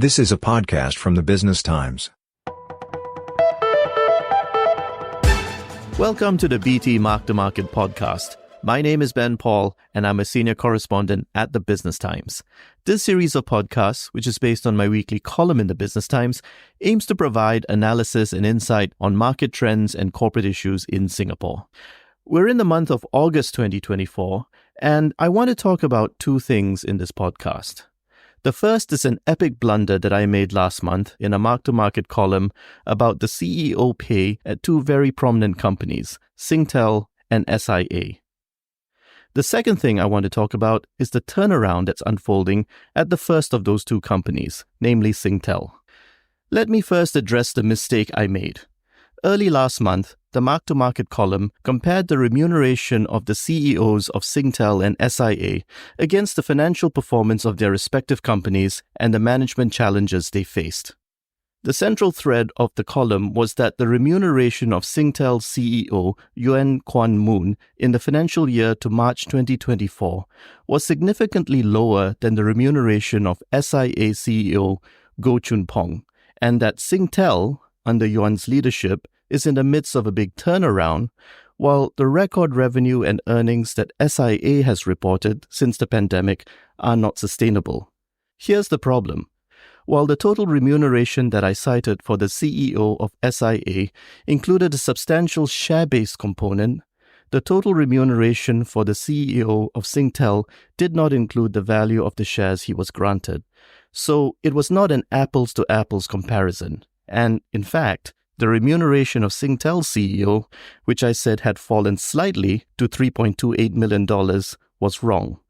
This is a podcast from the Business Times. Welcome to the BT Mark to Market podcast. My name is benpaul, and I'm a senior correspondent at the Business Times. This series of podcasts, which is based on my weekly column in the Business Times, aims to provide analysis and insight on market trends and corporate issues in Singapore. We're in the month of August 2024, and I want to talk about two things in this podcast. The first is an epic blunder that I made last month in a mark-to-market column about the CEO pay at two very prominent companies, Singtel and SIA. The second thing I want to talk about is the turnaround that's unfolding at the first of those two companies, namely Singtel. Let me first address the mistake I made. Early last month, the mark-to-market column compared the remuneration of the CEOs of Singtel and SIA against the financial performance of their respective companies and the management challenges they faced. The central thread of the column was that the remuneration of Singtel CEO Yuen Kuan Moon in the financial year to March 2024 was significantly lower than the remuneration of SIA CEO Goh Chun Pong, and that Singtel, under Yuan's leadership, is in the midst of a big turnaround, while the record revenue and earnings that SIA has reported since the pandemic are not sustainable. Here's the problem. While the total remuneration that I cited for the CEO of SIA included a substantial share-based component, the total remuneration for the CEO of Singtel did not include the value of the shares he was granted. So it was not an apples-to-apples comparison. And, in fact, the remuneration of Singtel CEO, which I said had fallen slightly to $3.28 million, was wrong.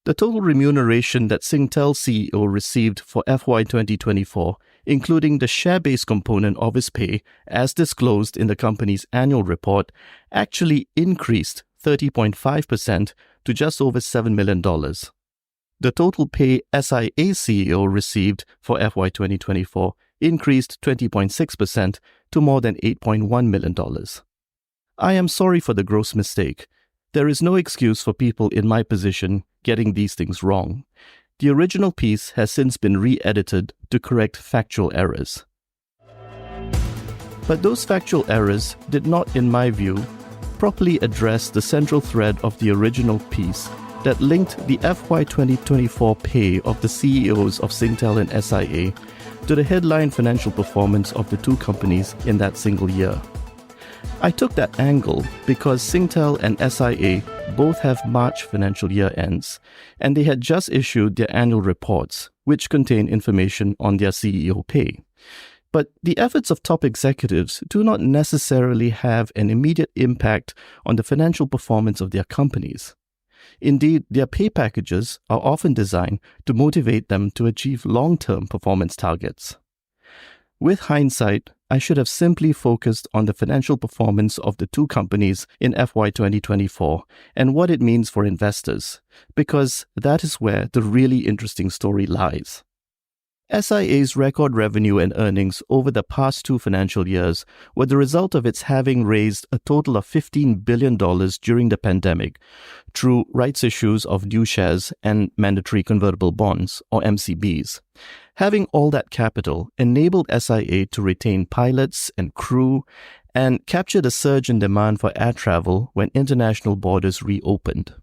The total remuneration that Singtel CEO received for FY 2024, including the share-based component of his pay, as disclosed in the company's annual report, actually increased 30.5% to just over $7 million. The total pay SIA CEO received for FY 2024 increased 20.6% to more than $8.1 million. I am sorry for the gross mistake. There is no excuse for people in my position getting these things wrong. The original piece has since been re-edited to correct factual errors. But those factual errors did not, in my view, properly address the central thread of the original piece that linked the FY 2024 pay of the CEOs of Singtel and SIA to the headline financial performance of the two companies in that single year. I took that angle because Singtel and SIA both have March financial year ends, and they had just issued their annual reports, which contain information on their CEO pay. But the efforts of top executives do not necessarily have an immediate impact on the financial performance of their companies. Indeed, their pay packages are often designed to motivate them to achieve long-term performance targets. With hindsight, I should have simply focused on the financial performance of the two companies in FY 2024 and what it means for investors, because that is where the really interesting story lies. SIA's record revenue and earnings over the past two financial years were the result of its having raised a total of $15 billion during the pandemic through rights issues of new shares and mandatory convertible bonds, or MCBs. Having all that capital enabled SIA to retain pilots and crew and capture the surge in demand for air travel when international borders reopened.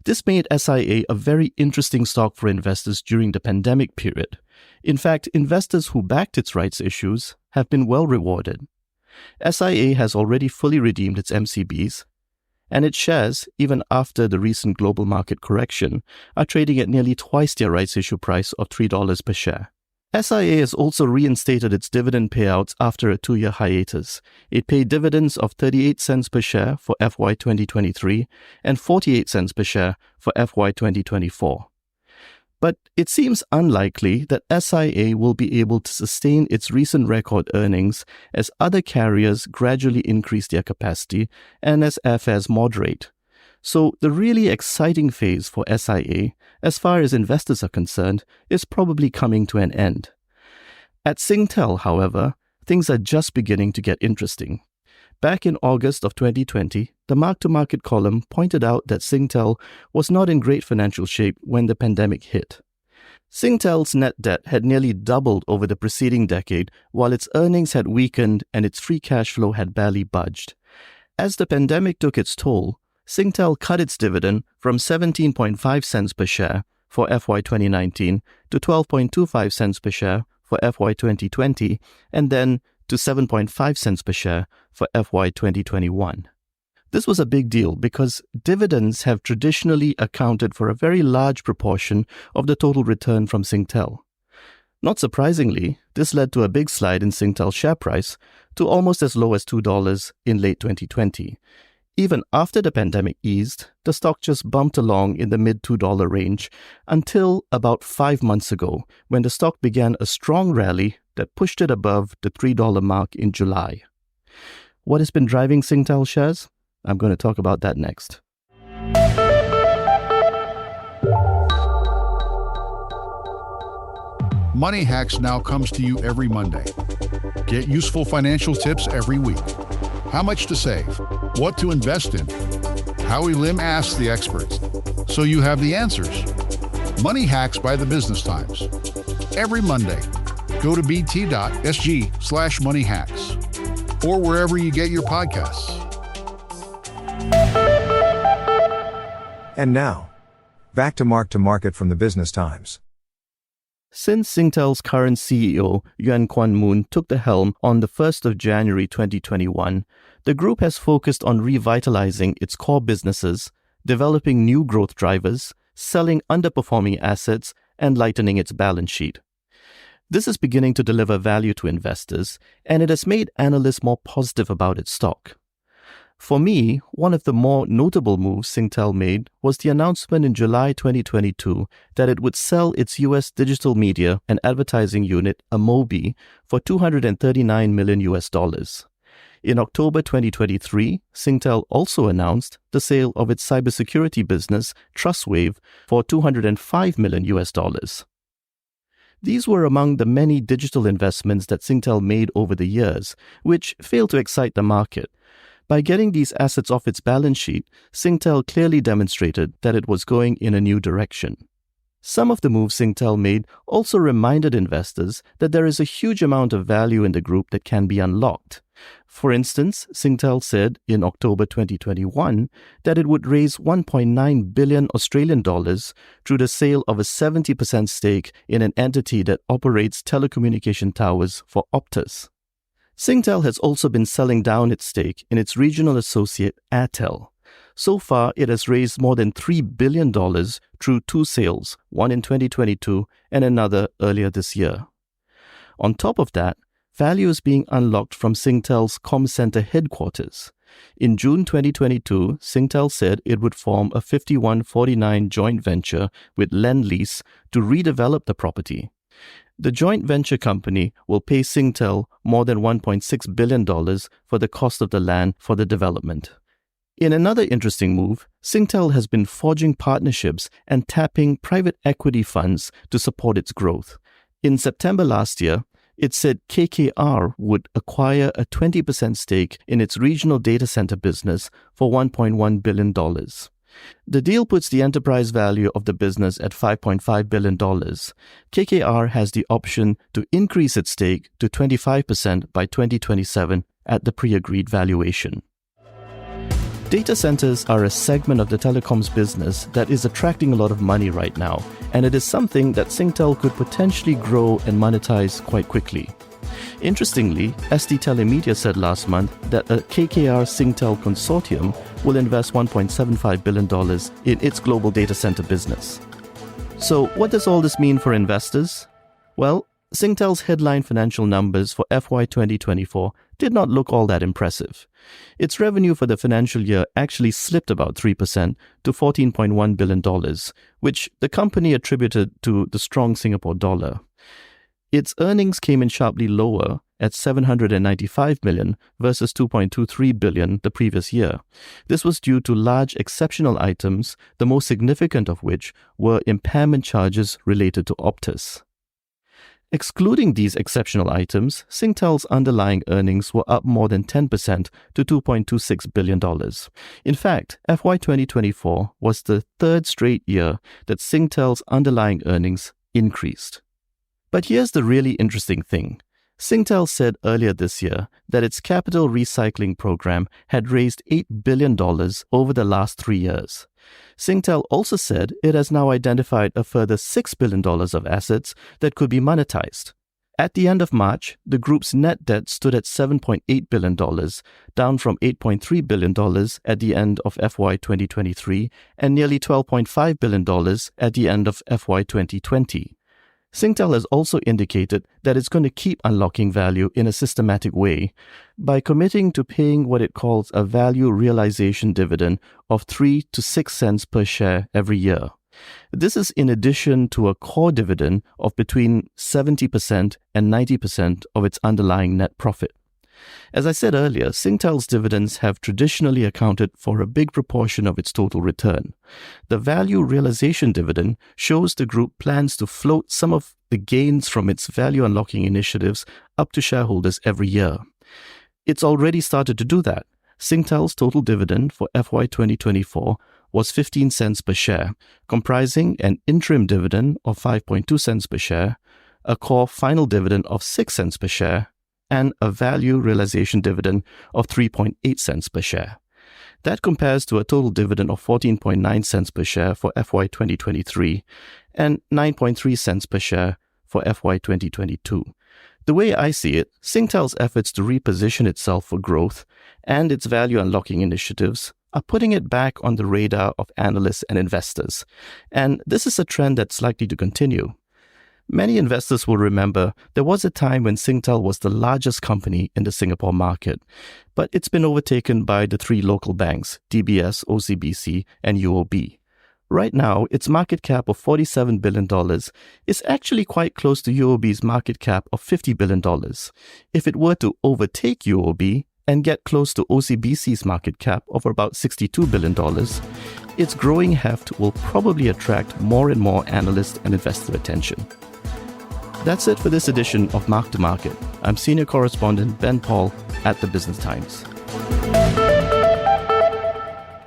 This made SIA a very interesting stock for investors during the pandemic period. In fact, investors who backed its rights issues have been well rewarded. SIA has already fully redeemed its MCBs, and its shares, even after the recent global market correction, are trading at nearly twice their rights issue price of $3 per share. SIA has also reinstated its dividend payouts after a 2-year hiatus. It paid dividends of 38 cents per share for FY 2023 and 48 cents per share for FY 2024. But it seems unlikely that SIA will be able to sustain its recent record earnings as other carriers gradually increase their capacity and as airfares moderate. So the really exciting phase for SIA, as far as investors are concerned, is probably coming to an end. At Singtel, however, things are just beginning to get interesting. Back in August of 2020, the mark-to-market column pointed out that Singtel was not in great financial shape when the pandemic hit. Singtel's net debt had nearly doubled over the preceding decade, while its earnings had weakened and its free cash flow had barely budged. As the pandemic took its toll, Singtel cut its dividend from 17.5 cents per share for FY 2019 to 12.25 cents per share for FY 2020, and then to 7.5 cents per share for FY 2021. This was a big deal because dividends have traditionally accounted for a very large proportion of the total return from Singtel. Not surprisingly, this led to a big slide in Singtel's share price to almost as low as $2 in late 2020. Even after the pandemic eased, the stock just bumped along in the mid-$2 range until about 5 months ago, when the stock began a strong rally that pushed it above the $3 mark in July. What has been driving Singtel shares? I'm going to talk about that next. Money Hacks now comes to you every Monday. Get useful financial tips every week. How much to save, what to invest in. Howie Lim asks the experts, so you have the answers. Money Hacks by the Business Times. Every Monday, go to bt.sg/moneyhacks or wherever you get your podcasts. And now, back to Market from the Business Times. Since Singtel's current CEO, Yuan Kuan Moon, took the helm on the 1st of January 2021, the group has focused on revitalizing its core businesses, developing new growth drivers, selling underperforming assets, and lightening its balance sheet. This is beginning to deliver value to investors, and it has made analysts more positive about its stock. For me, one of the more notable moves Singtel made was the announcement in July 2022 that it would sell its US digital media and advertising unit, Amobi, for $239 million. In October 2023, Singtel also announced the sale of its cybersecurity business, Trustwave, for $205 million. These were among the many digital investments that Singtel made over the years, which failed to excite the market. By getting these assets off its balance sheet, Singtel clearly demonstrated that it was going in a new direction. Some of the moves Singtel made also reminded investors that there is a huge amount of value in the group that can be unlocked. For instance, Singtel said in October 2021 that it would raise 1.9 billion Australian dollars through the sale of a 70% stake in an entity that operates telecommunication towers for Optus. Singtel has also been selling down its stake in its regional associate Airtel. So far, it has raised more than $3 billion through 2 sales, one in 2022 and another earlier this year. On top of that, value is being unlocked from Singtel's Comcentre headquarters. In June 2022, Singtel said it would form a 51-49 joint venture with Lendlease to redevelop the property. The joint venture company will pay Singtel more than $1.6 billion for the cost of the land for the development. In another interesting move, Singtel has been forging partnerships and tapping private equity funds to support its growth. In September last year, it said KKR would acquire a 20% stake in its regional data center business for $1.1 billion. The deal puts the enterprise value of the business at $5.5 billion. KKR has the option to increase its stake to 25% by 2027 at the pre-agreed valuation. Data centers are a segment of the telecoms business that is attracting a lot of money right now, and it is something that Singtel could potentially grow and monetize quite quickly. Interestingly, ST Telemedia said last month that a KKR-Singtel consortium will invest $1.75 billion in its global data center business. So what does all this mean for investors? Well, Singtel's headline financial numbers for FY 2024 did not look all that impressive. Its revenue for the financial year actually slipped about 3% to $14.1 billion, which the company attributed to the strong Singapore dollar. Its earnings came in sharply lower at $795 million versus $2.23 billion the previous year. This was due to large exceptional items, the most significant of which were impairment charges related to Optus. Excluding these exceptional items, Singtel's underlying earnings were up more than 10% to $2.26 billion. In fact, FY 2024 was the third straight year that Singtel's underlying earnings increased. But here's the really interesting thing. Singtel said earlier this year that its capital recycling program had raised $8 billion over the last 3 years. Singtel also said it has now identified a further $6 billion of assets that could be monetized. At the end of March, the group's net debt stood at $7.8 billion, down from $8.3 billion at the end of FY 2023 and nearly $12.5 billion at the end of FY 2020. Singtel has also indicated that it's going to keep unlocking value in a systematic way by committing to paying what it calls a value realization dividend of 3 to 6 cents per share every year. This is in addition to a core dividend of between 70% and 90% of its underlying net profit. As I said earlier, Singtel's dividends have traditionally accounted for a big proportion of its total return. The value realization dividend shows the group plans to float some of the gains from its value unlocking initiatives up to shareholders every year. It's already started to do that. Singtel's total dividend for FY 2024 was 15 cents per share, comprising an interim dividend of 5.2 cents per share, a core final dividend of 6 cents per share, and a value realization dividend of 3.8 cents per share. That compares to a total dividend of 14.9 cents per share for FY 2023 and 9.3 cents per share for FY 2022. The way I see it, Singtel's efforts to reposition itself for growth and its value unlocking initiatives are putting it back on the radar of analysts and investors. And this is a trend that's likely to continue. Many investors will remember there was a time when Singtel was the largest company in the Singapore market, but it's been overtaken by the 3 local banks, DBS, OCBC, and UOB. Right now, its market cap of $47 billion is actually quite close to UOB's market cap of $50 billion. If it were to overtake UOB and get close to OCBC's market cap of about $62 billion, its growing heft will probably attract more and more analyst and investor attention. That's it for this edition of Mark to Market. I'm senior correspondent Ben Paul at The Business Times.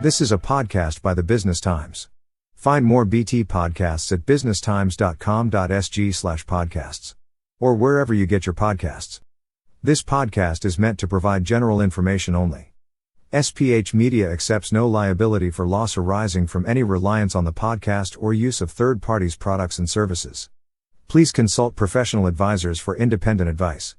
This is a podcast by The Business Times. Find more BT podcasts at businesstimes.com.sg/podcasts or wherever you get your podcasts. This podcast is meant to provide general information only. SPH Media accepts no liability for loss arising from any reliance on the podcast or use of third parties' products and services. Please consult professional advisors for independent advice.